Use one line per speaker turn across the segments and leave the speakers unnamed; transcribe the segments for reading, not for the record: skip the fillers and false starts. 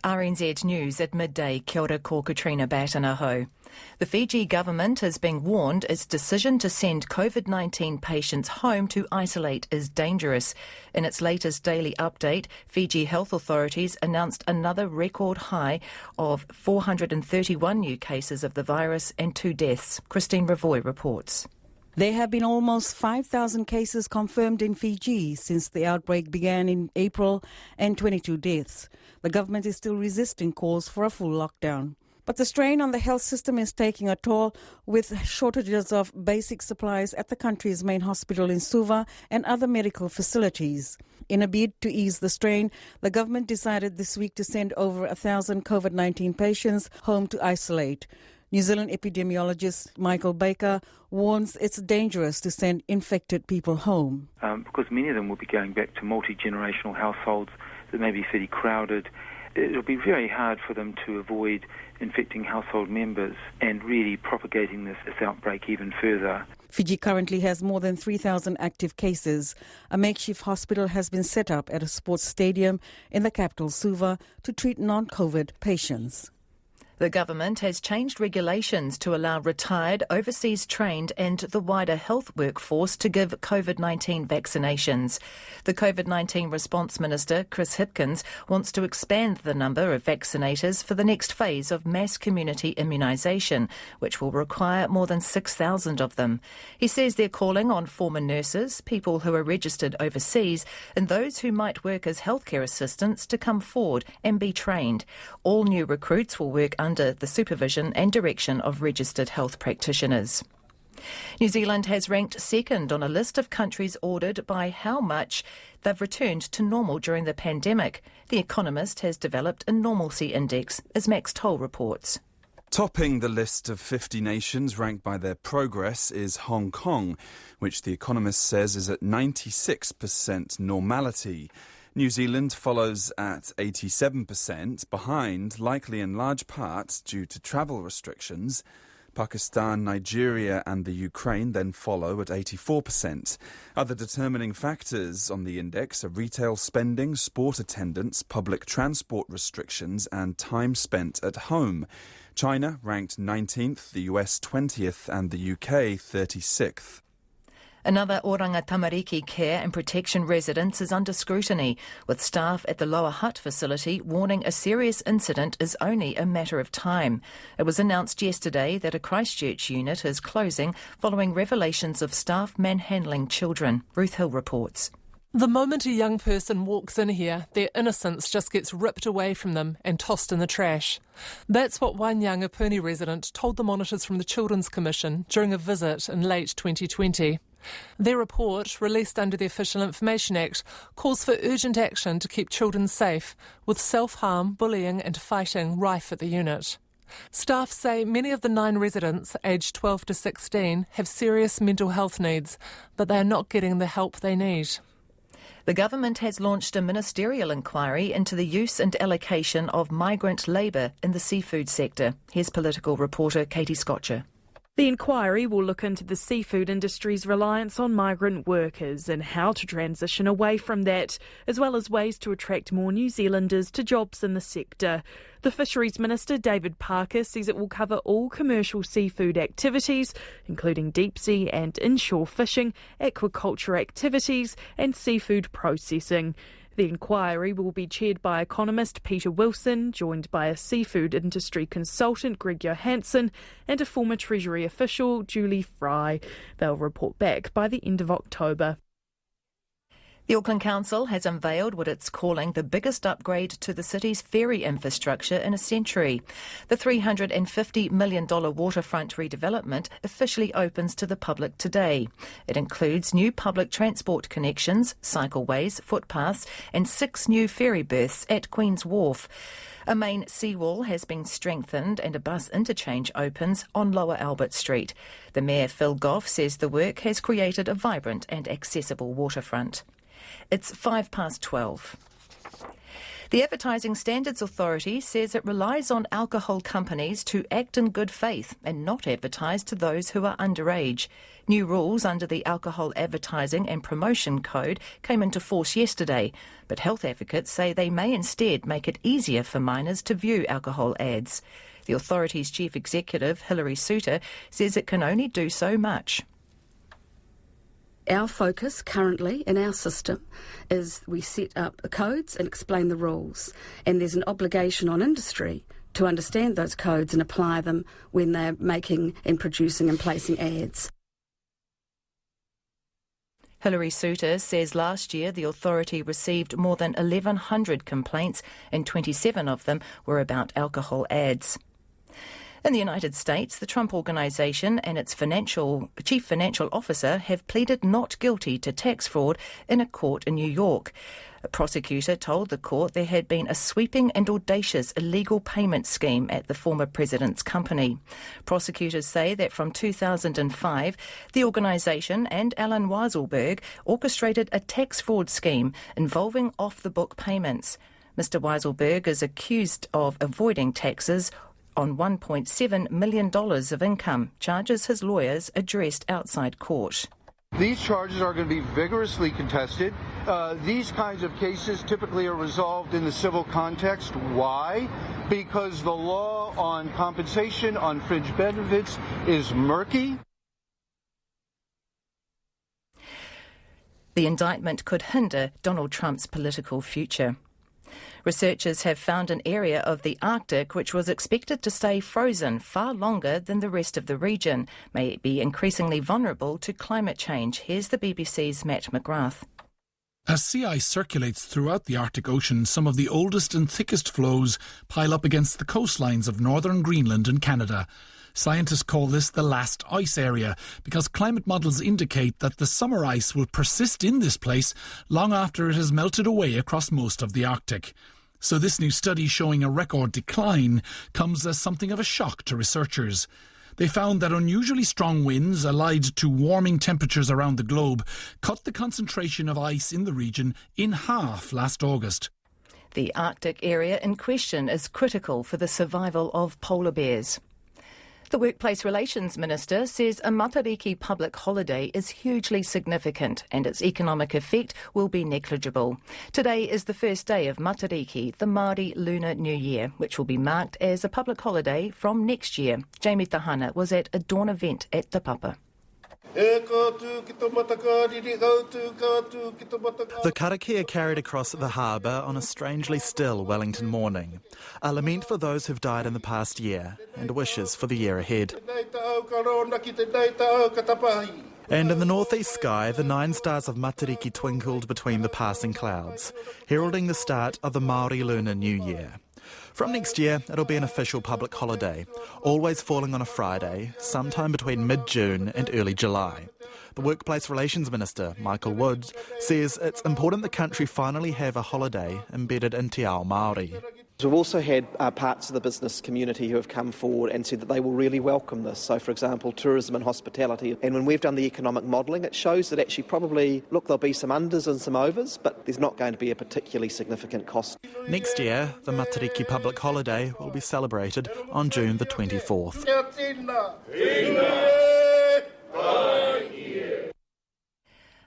RNZ News at midday. Kia ora, ko Katrina Batanaho. The Fiji government is being warned its decision to send COVID-19 patients home to isolate is dangerous. In its latest daily update, Fiji health authorities announced another record high of 431 new cases of the virus and 2 deaths. Christine Ravoy reports.
There have been almost 5,000 cases confirmed in Fiji since the outbreak began in April and 22 deaths. The government is still resisting calls for a full lockdown. But the strain on the health system is taking a toll, with shortages of basic supplies at the country's main hospital in Suva and other medical facilities. In a bid to ease the strain, the government decided this week to send over 1,000 COVID-19 patients home to isolate. New Zealand epidemiologist Michael Baker warns it's dangerous to send infected people home.
Because many of them will be going back to multi-generational households that may be fairly crowded. It'll be very hard for them to avoid infecting household members and really propagating this outbreak even further.
Fiji currently has more than 3,000 active cases. A makeshift hospital has been set up at a sports stadium in the capital, Suva, to treat non-COVID patients.
The government has changed regulations to allow retired, overseas trained and the wider health workforce to give COVID-19 vaccinations. The COVID-19 Response Minister, Chris Hipkins, wants to expand the number of vaccinators for the next phase of mass community immunisation, which will require more than 6,000 of them. He says they're calling on former nurses, people who are registered overseas and those who might work as healthcare assistants to come forward and be trained. All new recruits will work under the supervision and direction of registered health practitioners. New Zealand has ranked second on a list of countries ordered by how much they've returned to normal during the pandemic. The Economist has developed a normalcy index, as Max Toll reports.
Topping the list of 50 nations ranked by their progress is Hong Kong, which The Economist says is at 96% normality. New Zealand follows at 87%, behind, likely in large part due to travel restrictions. Pakistan, Nigeria and the Ukraine then follow at 84%. Other determining factors on the index are retail spending, sport attendance, public transport restrictions and time spent at home. China ranked 19th, the US 20th and the UK 36th.
Another Oranga Tamariki care and protection residence is under scrutiny, with staff at the Lower Hutt facility warning a serious incident is only a matter of time. It was announced yesterday that a Christchurch unit is closing following revelations of staff manhandling children. Ruth Hill reports.
The moment a young person walks in here, their innocence just gets ripped away from them and tossed in the trash. That's what one young Apuni resident told the monitors from the Children's Commission during a visit in late 2020. Their report, released under the Official Information Act, calls for urgent action to keep children safe, with self-harm, bullying and fighting rife at the unit. Staff say many of the 9 residents, aged 12 to 16, have serious mental health needs, but they are not getting the help they need.
The government has launched a ministerial inquiry into the use and allocation of migrant labour in the seafood sector. Here's political reporter Katie Scotcher.
The inquiry will look into the seafood industry's reliance on migrant workers and how to transition away from that, as well as ways to attract more New Zealanders to jobs in the sector. The Fisheries Minister, David Parker, says it will cover all commercial seafood activities, including deep sea and inshore fishing, aquaculture activities and seafood processing. The inquiry will be chaired by economist Peter Wilson, joined by a seafood industry consultant, Greg Johansson, and a former Treasury official, Julie Fry. They'll report back by the end of October.
The Auckland Council has unveiled what it's calling the biggest upgrade to the city's ferry infrastructure in a century. The $350 million waterfront redevelopment officially opens to the public today. It includes new public transport connections, cycleways, footpaths and 6 new ferry berths at Queen's Wharf. A main seawall has been strengthened and a bus interchange opens on Lower Albert Street. The Mayor Phil Goff says the work has created a vibrant and accessible waterfront. It's 12:05. The Advertising Standards Authority says it relies on alcohol companies to act in good faith and not advertise to those who are underage. New rules under the Alcohol Advertising and Promotion Code came into force yesterday, but health advocates say they may instead make it easier for minors to view alcohol ads. The authority's chief executive, Hilary Suter, says it can only do so much.
Our focus currently in our system is we set up codes and explain the rules, and there's an obligation on industry to understand those codes and apply them when they're making and producing and placing ads.
Hilary Suter says last year the authority received more than 1,100 complaints and 27 of them were about alcohol ads. In the United States, the Trump Organization and its chief financial officer have pleaded not guilty to tax fraud in a court in New York. A prosecutor told the court there had been a sweeping and audacious illegal payment scheme at the former president's company. Prosecutors say that from 2005, the organisation and Alan Weiselberg orchestrated a tax fraud scheme involving off-the-book payments. Mr. Weiselberg is accused of avoiding taxes on $1.7 million of income, charges his lawyers addressed outside court.
These charges are going to be vigorously contested. These kinds of cases typically are resolved in the civil context. Why? Because the law on compensation on fringe benefits is murky.
The indictment could hinder Donald Trump's political future. Researchers have found an area of the Arctic which was expected to stay frozen far longer than the rest of the region, may be increasingly vulnerable to climate change. Here's the BBC's Matt McGrath.
As sea ice circulates throughout the Arctic Ocean, some of the oldest and thickest flows pile up against the coastlines of northern Greenland and Canada. Scientists call this the last ice area because climate models indicate that the summer ice will persist in this place long after it has melted away across most of the Arctic. So this new study showing a record decline comes as something of a shock to researchers. They found that unusually strong winds, allied to warming temperatures around the globe, cut the concentration of ice in the region in half last August.
The Arctic area in question is critical for the survival of polar bears. The Workplace Relations Minister says a Matariki public holiday is hugely significant and its economic effect will be negligible. Today is the first day of Matariki, the Māori Lunar New Year, which will be marked as a public holiday from next year. Jamie Tahana was at a dawn event at Te Papa.
The karakia carried across the harbour on a strangely still Wellington morning. A lament for those who've died in the past year and wishes for the year ahead. And in the northeast sky, the 9 stars of Matariki twinkled between the passing clouds, heralding the start of the Māori Lunar New Year. From next year, it'll be an official public holiday, always falling on a Friday, sometime between mid-June and early July. The Workplace Relations Minister, Michael Woods, says it's important the country finally have a holiday embedded in Te Ao Māori.
We've also had parts of the business community who have come forward and said that they will really welcome this. So, for example, tourism and hospitality. And when we've done the economic modelling, it shows that actually probably, look, there'll be some unders and some overs, but there's not going to be a particularly significant cost.
Next year, the Matariki public holiday will be celebrated on June the 24th.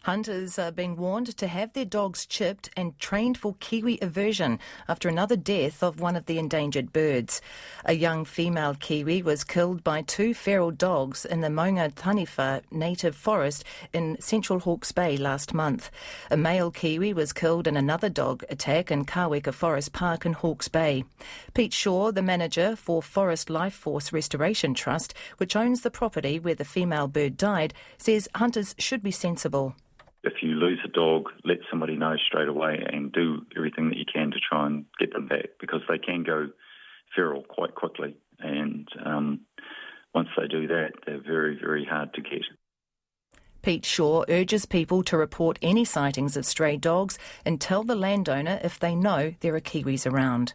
Hunters are being warned to have their dogs chipped and trained for kiwi aversion after another death of one of the endangered birds. A young female kiwi was killed by 2 feral dogs in the Maunga Taniwha native forest in central Hawke's Bay last month. A male kiwi was killed in another dog attack in Kaweka Forest Park in Hawke's Bay. Pete Shaw, the manager for Forest Life Force Restoration Trust, which owns the property where the female bird died, says hunters should be sensible.
If you lose a dog, let somebody know straight away and do everything that you can to try and get them back, because they can go feral quite quickly. And once they do that, they're very, very hard to get.
Pete Shaw urges people to report any sightings of stray dogs and tell the landowner if they know there are kiwis around.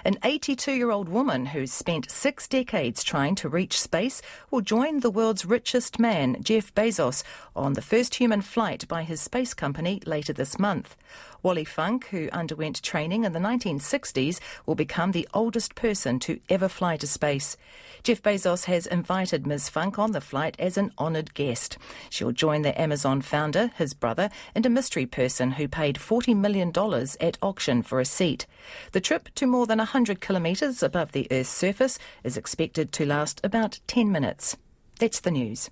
An 82-year-old woman who's spent 6 decades trying to reach space will join the world's richest man, Jeff Bezos, on the first human flight by his space company later this month. Wally Funk, who underwent training in the 1960s, will become the oldest person to ever fly to space. Jeff Bezos has invited Ms. Funk on the flight as an honoured guest. She'll join the Amazon founder, his brother, and a mystery person who paid $40 million at auction for a seat. The trip to more than 100 kilometres above the Earth's surface is expected to last about 10 minutes. That's the news.